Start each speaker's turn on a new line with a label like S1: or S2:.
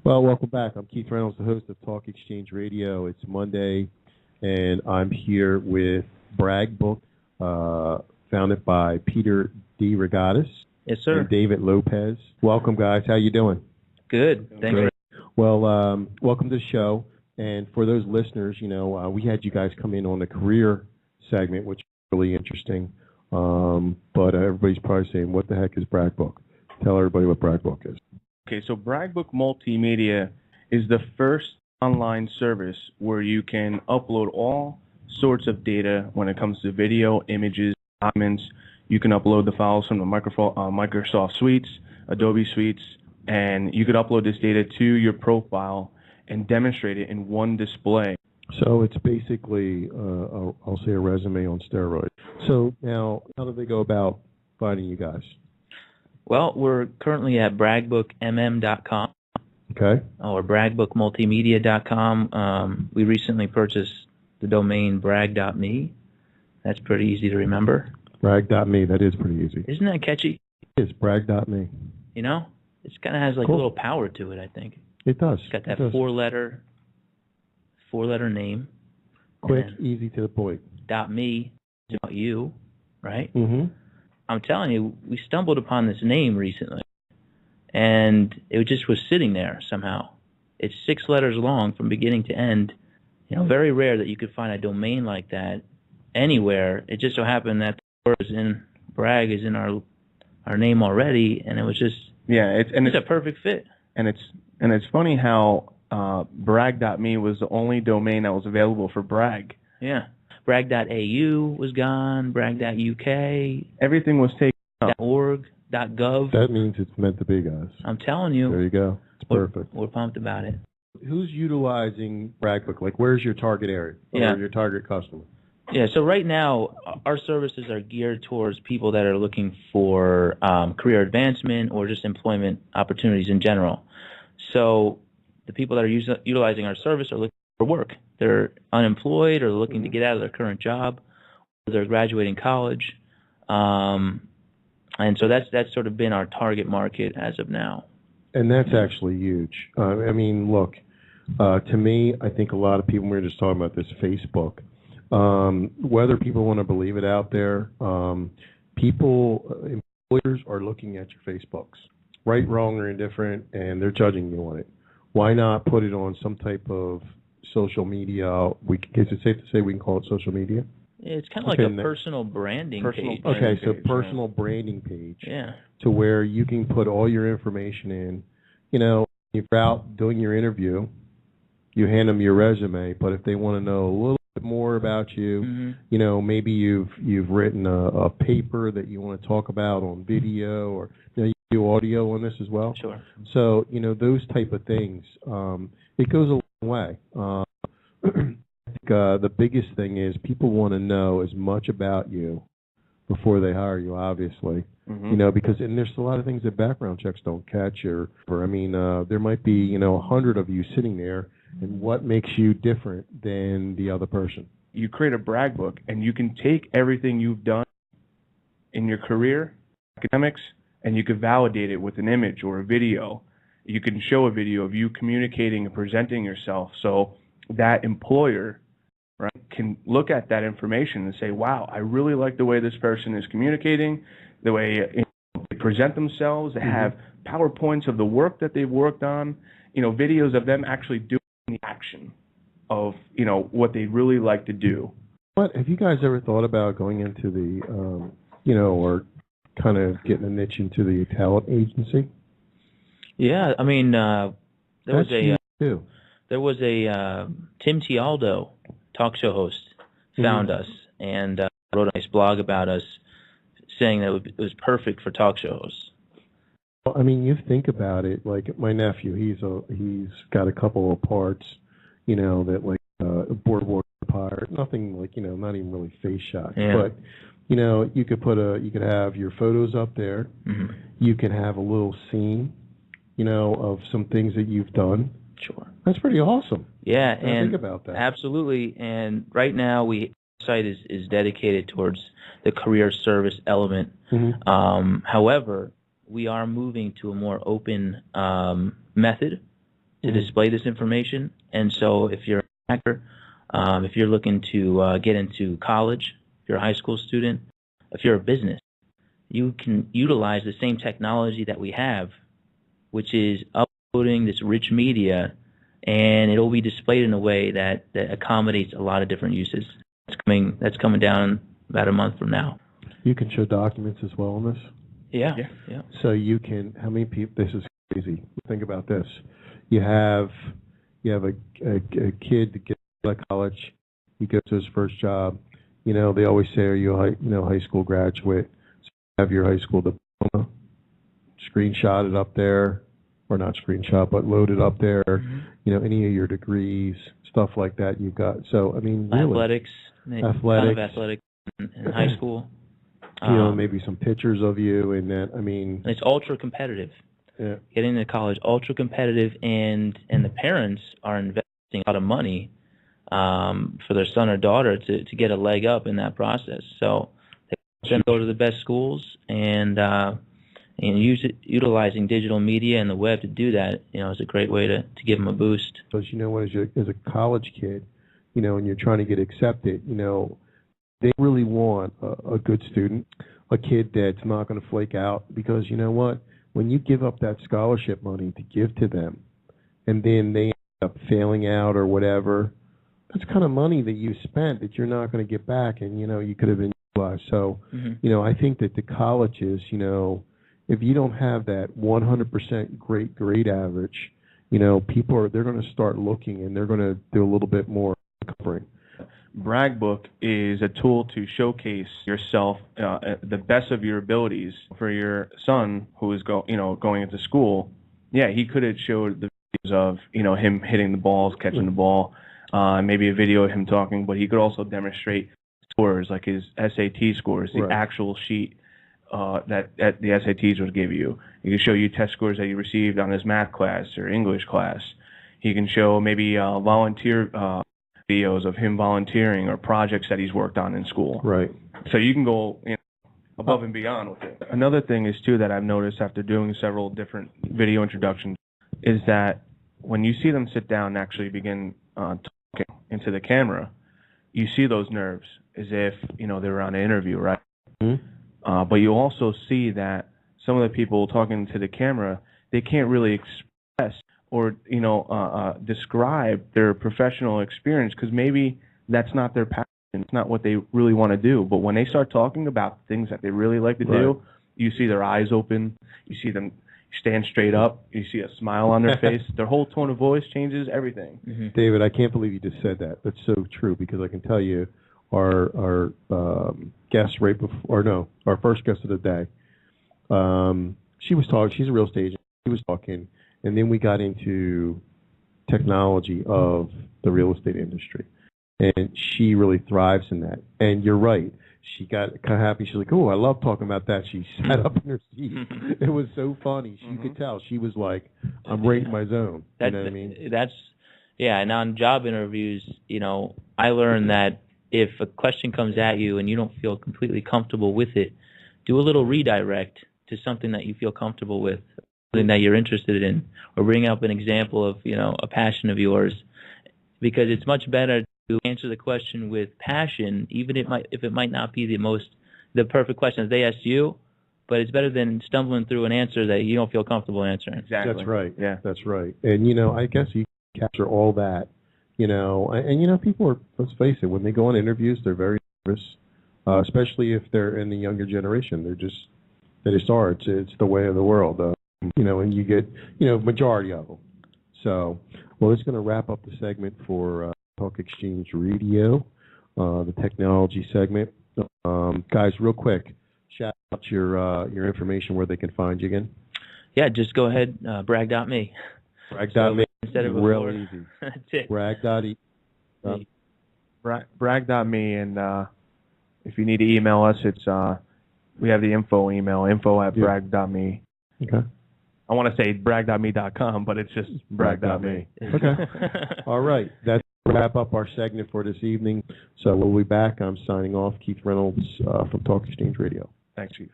S1: Well, welcome back. I'm Keith Reynolds, the host of Talk Exchange Radio. It's Monday, and I'm here with Bragbook, founded by Peter D. Regatas.
S2: Yes, sir.
S1: And David Lopez. Welcome, guys. How you doing?
S2: Good. Thanks.
S1: Great. Well, welcome to the show. And for those listeners, we had you guys come in on the career segment, which is really interesting. But everybody's probably saying, what the heck is Bragbook? Tell everybody what Bragbook is.
S3: Okay, so Bragbook Multimedia is the first online service where you can upload all sorts of data when it comes to video, images, documents. You can upload the files from the Microsoft Suites, Adobe Suites, and you could upload this data to your profile and demonstrate it in one display.
S1: So it's basically, I'll say, a resume on steroids. So now, how do they go about finding you guys?
S2: Well, we're currently at bragbookmm.com.
S1: Okay.
S2: Or bragbookmultimedia.com. We recently purchased the domain brag.me. That's pretty easy to remember.
S1: Brag.me, that is pretty easy.
S2: Isn't that catchy?
S1: It is, brag.me.
S2: You know? It kind of has like
S1: cool.
S2: a little power to it, I think.
S1: It does.
S2: It's got that four-letter name.
S1: Quick, easy to the point.
S2: .me is about you, right?
S1: Mm-hmm.
S2: I'm telling you, we stumbled upon this name recently, and it just was sitting there somehow. It's 6 letters long from beginning to end. Very rare that you could find a domain like that anywhere. It just so happened that the word is in Brag is in our name already, and it was just it's a perfect fit.
S3: And it's funny how brag.me was the only domain that was available for Brag.
S2: Yeah. Brag.au was gone, brag.uk.
S3: Everything was taken up.
S2: .org, .gov.
S1: That means it's meant to be, guys.
S2: I'm telling you.
S1: There you go. It's perfect.
S2: We're pumped about it.
S1: Who's utilizing Bragbook? Like, where's your target area or your target customer?
S2: Yeah, so right now, our services are geared towards people that are looking for career advancement or just employment opportunities in general. So the people that are utilizing our service are looking for work. They're unemployed or looking to get out of their current job, or they're graduating college. And so that's sort of been our target market as of now.
S1: And that's actually huge. I mean, look, to me, I think a lot of people, we were just talking about this Facebook, whether people want to believe it out there, employers are looking at your Facebooks, right, wrong, or indifferent, and they're judging you on it. Why not put it on some type of social media? Is it safe to say we can call it social media?
S2: It's kind of like a personal branding page.
S1: Okay, so personal branding page.
S2: Yeah.
S1: To where you can put all your information in. If you're out doing your interview, you hand them your resume, but if they want to know a little bit more about you, maybe you've written a paper that you want to talk about on video, or you do audio on this as well.
S2: Sure.
S1: So, those type of things, it goes a long way. I think the biggest thing is people want to know as much about you before they hire you, obviously. Because there's a lot of things that background checks don't catch. There might be, 100 of you sitting there, and what makes you different than the other person?
S3: You create a Bragbook, and you can take everything you've done in your career, academics, and you can validate it with an image or a video. You can show a video of you communicating and presenting yourself, so that employer, right, can look at that information and say, wow, I really like the way this person is communicating, the way they present themselves. They have PowerPoints of the work that they've worked on, videos of them actually doing the action of, what they really like to do.
S1: What have you guys ever thought about going into the, or kind of getting a niche into the talent agency?
S2: Yeah, I mean, there was a Tim Tialdo, talk show host, found us and wrote a nice blog about us, saying that it was perfect for talk show hosts.
S1: Well, I mean, you think about it. Like my nephew, he's got a couple of parts, that like boardwalk pirate, nothing like not even really face shots, but. You could have your photos up there. You can have a little scene, of some things that you've done.
S2: Sure.
S1: That's pretty awesome.
S2: Yeah, and
S1: think about that.
S2: Absolutely. And right now, our site is dedicated towards the career service element. However, we are moving to a more open method to display this information. And so if you're an actor, if you're looking to get into college, if you're a high school student, if you're a business, you can utilize the same technology that we have, which is uploading this rich media, and it'll be displayed in a way that accommodates a lot of different uses. That's coming down about a month from now.
S1: You can show documents as well on this?
S2: Yeah.
S1: So you can, how many people, this is crazy. Think about this. You have a kid that gets out of college, he goes to his first job. You know, they always say, are you a high school graduate? So you have your high school diploma, screenshot it up there, or not screenshot, but load it up there. Mm-hmm. You know, any of your degrees, stuff like that you've got. So, I mean, really.
S2: Athletics. Kind of athletics in high school.
S1: You know, maybe some pictures of you and that. I mean,
S2: it's ultra competitive.
S1: Yeah.
S2: Getting into college, ultra competitive, and the parents are investing a lot of money for their son or daughter to get a leg up in that process. So they then go to the best schools and utilizing digital media and the web to do that. You know, is a great way to give them a boost.
S1: Because you know, as a college kid, you know, and you're trying to get accepted, you know, they really want a good student, a kid that's not going to flake out, because you know what? When you give up that scholarship money to give to them, and then they end up failing out or whatever, that's kind of money that you spent that you're not going to get back, and you know you could have been utilized. So, you know, I think that the colleges, you know, if you don't have that 100% great grade average, you know, they're going to start looking, and they're going to do a little bit more covering.
S3: Bragbook is a tool to showcase yourself, the best of your abilities. For your son who is going into school, yeah, he could have showed the videos of him hitting the balls, catching the ball, maybe a video of him talking, but he could also demonstrate scores like his SAT scores, the actual sheet that the SATs would give you. He could show you test scores that he received on his math class or English class. He can show maybe volunteer videos of him volunteering or projects that he's worked on in school.
S1: Right.
S3: So you can go above and beyond with it. Another thing is, too, that I've noticed after doing several different video introductions is that when you see them sit down and actually begin talking into the camera, you see those nerves as if, they were on an interview, right? Mm-hmm. But you also see that some of the people talking to the camera, they can't really express or describe their professional experience because maybe that's not their passion. It's not what they really want to do. But when they start talking about things that they really like to do, you see their eyes open. You see them stand straight up. You see a smile on their face. Their whole tone of voice changes everything.
S1: Mm-hmm. David, I can't believe you just said that. That's so true, because I can tell you our guest right before, our first guest of the day, she was talking. She's a real estate agent. She was talking. And then we got into technology of the real estate industry. And she really thrives in that. And you're right. She got kind of happy. She's like, oh, I love talking about that. She sat up in her seat. It was so funny. You could tell. She was like, I'm right in my zone. You know what I mean?
S2: And on job interviews, I learned that if a question comes at you and you don't feel completely comfortable with it, do a little redirect to something that you feel comfortable with, something that you're interested in, or bring up an example of, a passion of yours, because it's much better to answer the question with passion, even if it might not be the perfect question that they asked you, but it's better than stumbling through an answer that you don't feel comfortable answering.
S3: Exactly.
S1: That's right.
S3: Yeah,
S1: that's right. And I guess you can capture all that, and people are, let's face it, when they go on interviews, they're very nervous, especially if they're in the younger generation. They just are. It's the way of the world. And you get, majority of them. So, well, it's going to wrap up the segment for Talk Exchange Radio, the technology segment. Guys, real quick, shout out your information, where they can find you again.
S2: Yeah, just go ahead, brag.me.
S1: Brag.me.
S2: Instead of
S1: real easy.
S2: That's it.
S1: Brag.me.
S3: Brag.me, and if you need to email us, it's we have the info email, info@brag.me.
S1: Okay.
S3: I want to say brag.me.com, but it's just brag.me.
S1: Okay. All right. That's wrap up our segment for this evening. So we'll be back. I'm signing off. Keith Reynolds from Talk Exchange Radio.
S3: Thanks, Chief.